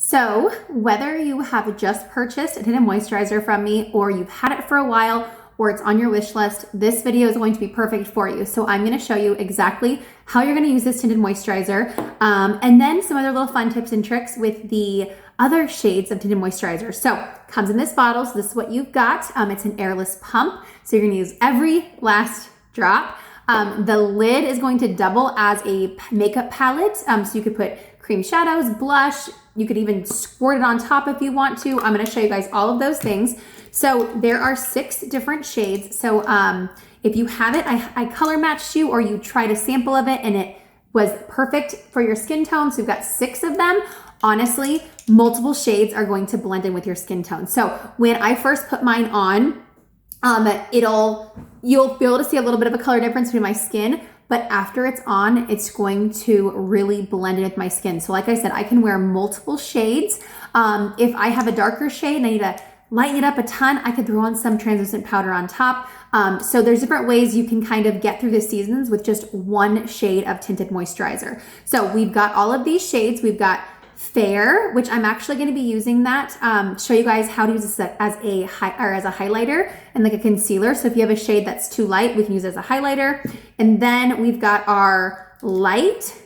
So whether you have just purchased a tinted moisturizer from me or you've had it for a while or it's on your wish list, this video is going to be perfect for you. So I'm going to show you exactly how you're going to use this tinted moisturizer and then some other little fun tips and tricks with the other shades of tinted moisturizer. So comes in this bottle. So this is what you've got. It's an airless pump. So you're going to use every last drop. The lid is going to double as a makeup palette. So you could put cream shadows, blush. You could even squirt it on top if you want to. I'm going to show you guys all of those things. So there are 6 different shades. So if you have it, I color matched you or you tried a sample of it and it was perfect for your skin tone. So we've got 6 of them. Honestly, multiple shades are going to blend in with your skin tone. So when I first put mine on, you'll be able to see a little bit of a color difference between my skin, but after it's on, it's going to really blend in with my skin. So like I said, I can wear multiple shades. If I have a darker shade and I need to lighten it up a ton, I could throw on some translucent powder on top. So there's different ways you can kind of get through the seasons with just one shade of tinted moisturizer. So we've got all of these shades. We've got Fair, which I'm actually going to be using that, show you guys how to use this as a highlighter and like a concealer. So if you have a shade that's too light, we can use it as a highlighter. And then we've got our light.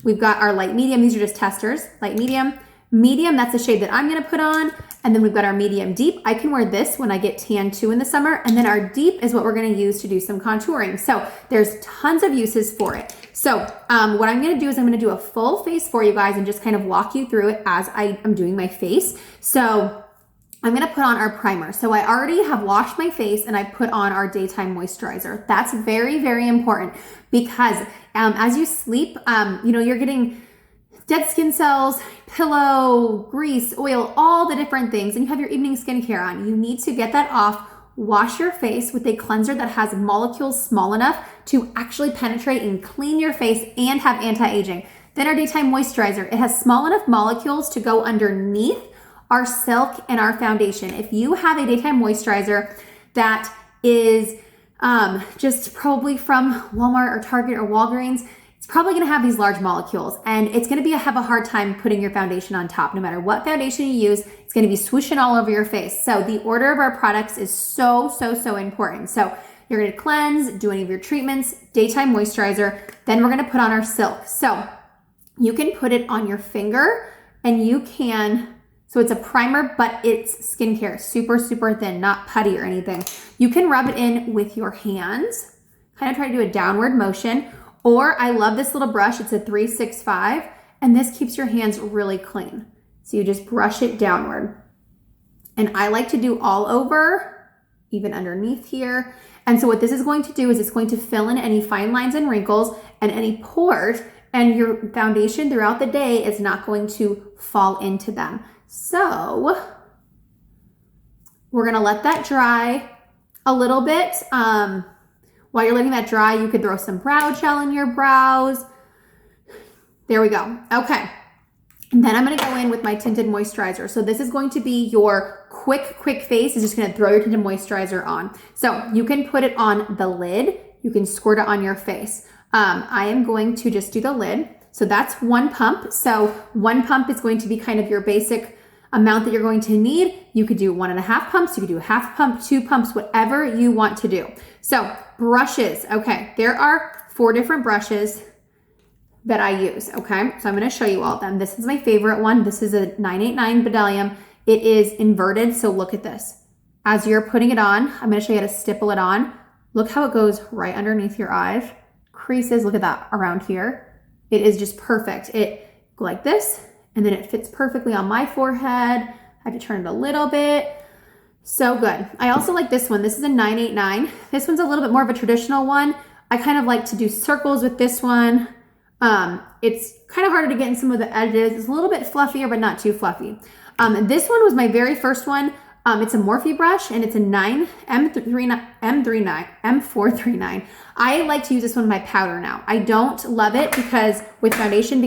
We've got our light medium. These are just testers. Light medium. Medium, that's the shade that I'm going to put on. And then we've got our medium deep. I can wear this when I get tan too in the summer. And then our deep is what we're going to use to do some contouring. So there's tons of uses for it. So what I'm going to do is I'm going to do a full face for you guys and just kind of walk you through it as I am doing my face. So I'm going to put on our primer. So I already have washed my face and I put on our daytime moisturizer. That's very, very important because as you sleep, you're getting dead skin cells, pillow, grease, oil, all the different things, and you have your evening skincare on. You need to get that off, wash your face with a cleanser that has molecules small enough to actually penetrate and clean your face and have anti-aging. Then our daytime moisturizer, it has small enough molecules to go underneath our silk and our foundation. If you have a daytime moisturizer that is just probably from Walmart or Target or Walgreens, it's probably going to have these large molecules and it's going to have a hard time putting your foundation on top. No matter what foundation you use, it's going to be swooshing all over your face. So the order of our products is so important. So you're going to cleanse, do any of your treatments, daytime moisturizer, then we're going to put on our silk. So you can put it on your finger and so it's a primer, but it's skincare, super thin, not putty or anything. You can rub it in with your hands, kind of try to do a downward motion. Or I love this little brush. It's a 365 and this keeps your hands really clean. So you just brush it downward. And I like to do all over, even underneath here. And so what this is going to do is it's going to fill in any fine lines and wrinkles and any pores, and your foundation throughout the day is not going to fall into them. So we're gonna let that dry a little bit. While you're letting that dry, you could throw some brow gel in your brows. There we go. Okay. And then I'm going to go in with my tinted moisturizer. So this is going to be your quick face. It's just going to throw your tinted moisturizer on. So you can put it on the lid. You can squirt it on your face. I am going to just do the lid. So that's one pump. So one pump is going to be kind of your basic amount that you're going to need. You could do 1.5 pumps. You could do a half pump, 2 pumps, whatever you want to do. So brushes. Okay. There are 4 different brushes that I use. Okay. So I'm going to show you all of them. This is my favorite one. This is a 989 Bdellium. It is inverted. So look at this. As you're putting it on, I'm going to show you how to stipple it on. Look how it goes right underneath your eyes. Creases. Look at that around here. It is just perfect. It go like this. And then it fits perfectly on my forehead. I have to turn it a little bit. So good. I also like this one. This is a 989. This one's a little bit more of a traditional one. I kind of like to do circles with this one. It's kind of harder to get in some of the edges. It's a little bit fluffier, but not too fluffy. This one was my very first one. It's a Morphe brush and it's a M439. I like to use this one in my powder now. I don't love it because with foundation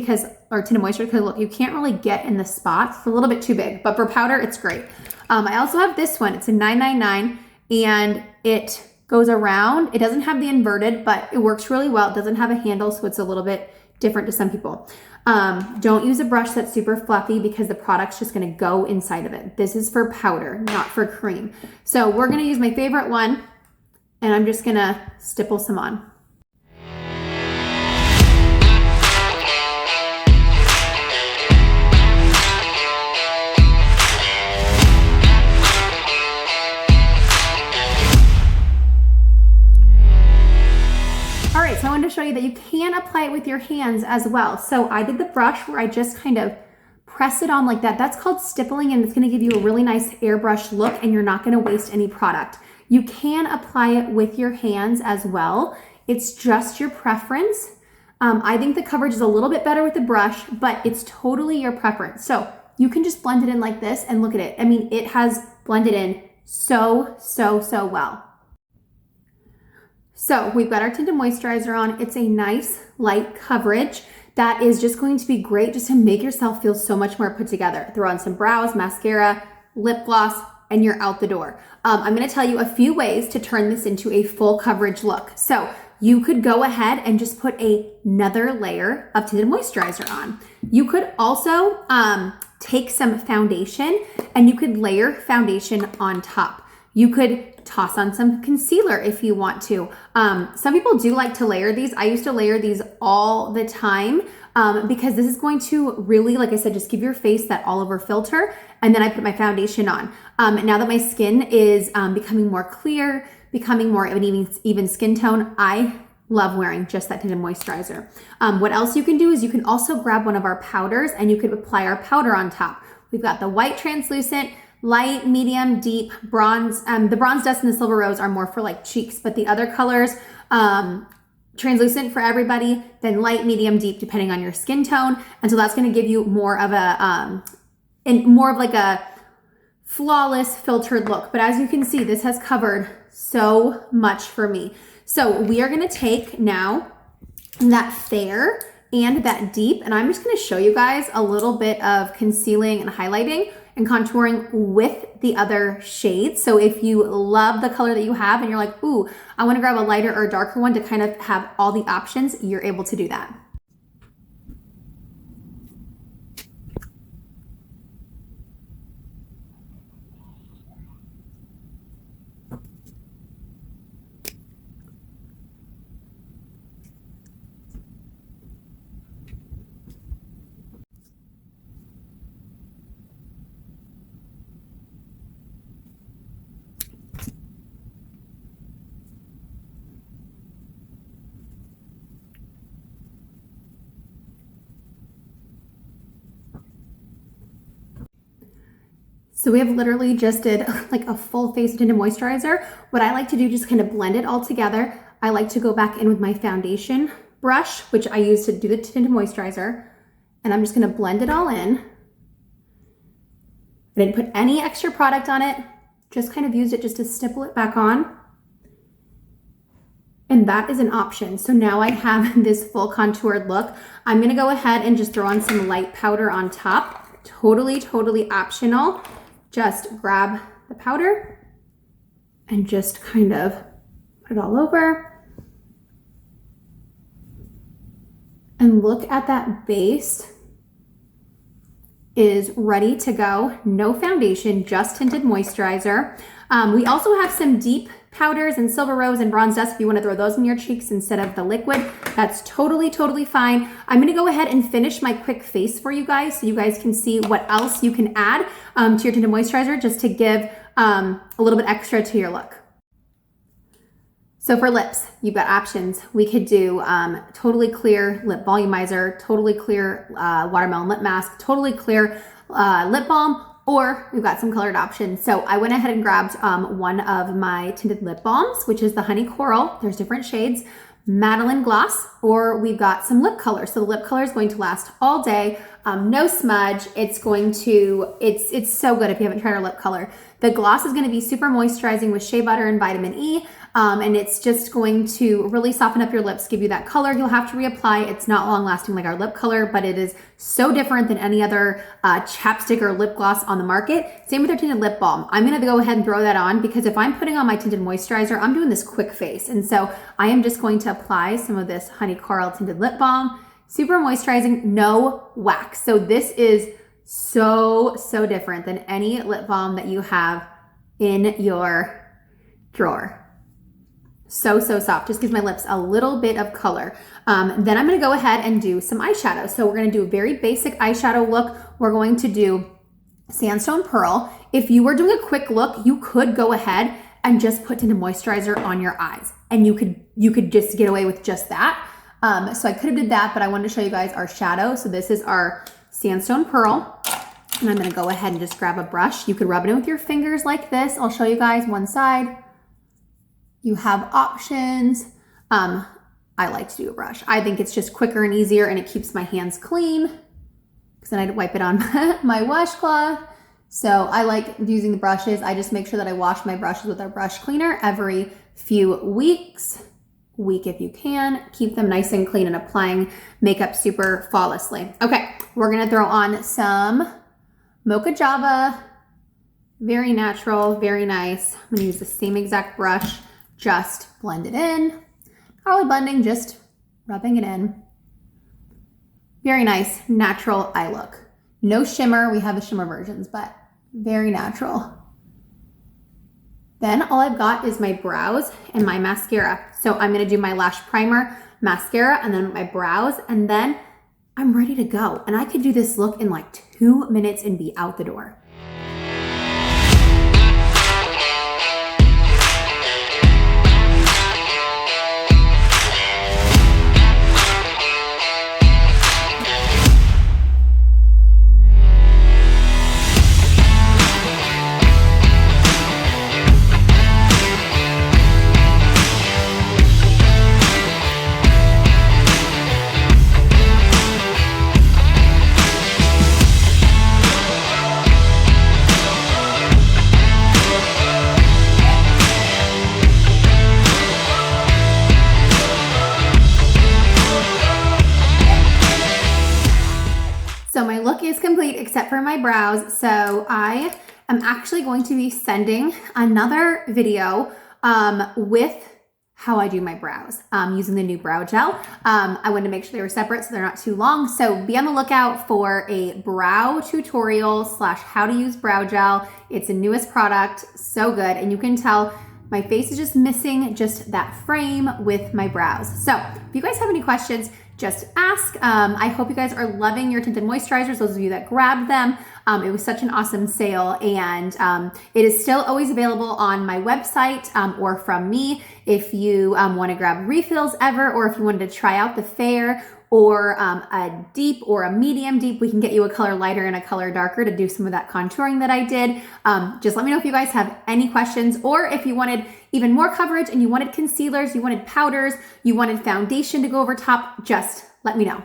or tinted moisturizer, because look, you can't really get in the spots. It's a little bit too big, but for powder, it's great. I also have this one. It's a 999 and it goes around. It doesn't have the inverted, but it works really well. It doesn't have a handle, so it's a little bit different to some people. Don't use a brush that's super fluffy because the product's just gonna go inside of it. This is for powder, not for cream. So we're gonna use my favorite one, and I'm just gonna stipple some on. All right, so I wanted to show you that you can apply it with your hands as well. So I did the brush where I just kind of press it on like that. That's called stippling, and it's gonna give you a really nice airbrush look, and you're not gonna waste any product. You can apply it with your hands as well. It's just your preference. I think the coverage is a little bit better with the brush, but it's totally your preference. So you can just blend it in like this and look at it. I mean, it has blended in so well. So we've got our tinted moisturizer on. It's a nice light coverage that is just going to be great just to make yourself feel so much more put together. Throw on some brows, mascara, lip gloss, and you're out the door. I'm gonna tell you a few ways to turn this into a full coverage look. So you could go ahead and just put another layer of tinted moisturizer on. You could also take some foundation and you could layer foundation on top. You could toss on some concealer if you want to. Some people do like to layer these. I used to layer these all the time because this is going to really, like I said, just give your face that all over filter. And then I put my foundation on. Now that my skin is becoming more clear, becoming more of an even skin tone, I love wearing just that tinted moisturizer. What else you can do is you can also grab one of our powders and you could apply our powder on top. We've got the white translucent, light, medium, deep, bronze. The bronze dust and the silver rose are more for like cheeks, but the other colors, translucent for everybody, then light, medium, deep, depending on your skin tone. And so that's gonna give you more of like a flawless filtered look. But as you can see, this has covered so much for me. So we are gonna take now that fair and that deep, and I'm just gonna show you guys a little bit of concealing and highlighting and contouring with the other shades. So if you love the color that you have and you're like, ooh, I wanna grab a lighter or a darker one to kind of have all the options, you're able to do that. So we have literally just did like a full face of tinted moisturizer. What I like to do, just kind of blend it all together. I like to go back in with my foundation brush, which I use to do the tinted moisturizer. And I'm just gonna blend it all in. I didn't put any extra product on it, just kind of used it just to stipple it back on. And that is an option. So now I have this full contoured look. I'm gonna go ahead and just throw on some light powder on top. Totally optional. Just grab the powder and just kind of put it all over. And look at that base is ready to go. No foundation, just tinted moisturizer. We also have some deep powders and silver rose and bronze dust if you want to throw those in your cheeks instead of the liquid. That's totally fine. I'm going to go ahead and finish my quick face for you guys so you guys can see what else you can add to your tinted moisturizer just to give a little bit extra to your look. So for lips, you've got options. We could do totally clear lip volumizer, totally clear watermelon lip mask, totally clear lip balm, or we've got some colored options. So I went ahead and grabbed one of my tinted lip balms, which is the Honey Coral. There's different shades. Madeline Gloss, or we've got some lip color. So the lip color is going to last all day. No smudge. It's going to, it's so good if you haven't tried our lip color. The gloss is going to be super moisturizing with shea butter and vitamin E. And it's just going to really soften up your lips, give you that color. You'll have to reapply. It's not long lasting like our lip color, but it is so different than any other chapstick or lip gloss on the market. Same with our tinted lip balm. I'm gonna go ahead and throw that on because if I'm putting on my tinted moisturizer, I'm doing this quick face. And so I am just going to apply some of this Honey Coral tinted lip balm, super moisturizing, no wax. So this is so different than any lip balm that you have in your drawer. So soft, just gives my lips a little bit of color. Then I'm gonna go ahead and do some eyeshadow. So we're gonna do a very basic eyeshadow look. We're going to do Sandstone Pearl. If you were doing a quick look, you could go ahead and just put tinted moisturizer on your eyes, and you could just get away with just that. So I could have did that, but I wanted to show you guys our shadow. So this is our Sandstone Pearl, and I'm gonna go ahead and just grab a brush. You could rub it in with your fingers like this. I'll show you guys one side. You have options. I like to do a brush. I think it's just quicker and easier, and it keeps my hands clean because then I wipe it on my washcloth. So I like using the brushes. I just make sure that I wash my brushes with our brush cleaner every few weeks. Week if you can. Keep them nice and clean and applying makeup super flawlessly. Okay, we're gonna throw on some Mocha Java. Very natural, very nice. I'm gonna use the same exact brush. Just blend it in. Not really blending, just rubbing it in. Very nice, natural eye look. No shimmer, we have the shimmer versions, but very natural. Then all I've got is my brows and my mascara. So I'm gonna do my lash primer, mascara, and then my brows, and then I'm ready to go. And I could do this look in like 2 minutes and be out the door. So my look is complete except for my brows. So I am actually going to be sending another video with how I do my brows using the new brow gel. I wanted to make sure they were separate so they're not too long. So be on the lookout for a brow tutorial / how to use brow gel. It's the newest product, so good. And you can tell my face is just missing just that frame with my brows. So if you guys have any questions, just ask. I hope you guys are loving your tinted moisturizers, those of you that grabbed them. It was such an awesome sale, and it is still always available on my website or from me if you want to grab refills ever, or if you wanted to try out the fair or a deep or a medium deep. We can get you a color lighter and a color darker to do some of that contouring that I did. Just let me know if you guys have any questions, or if you wanted even more coverage and you wanted concealers, you wanted powders, you wanted foundation to go over top, just let me know.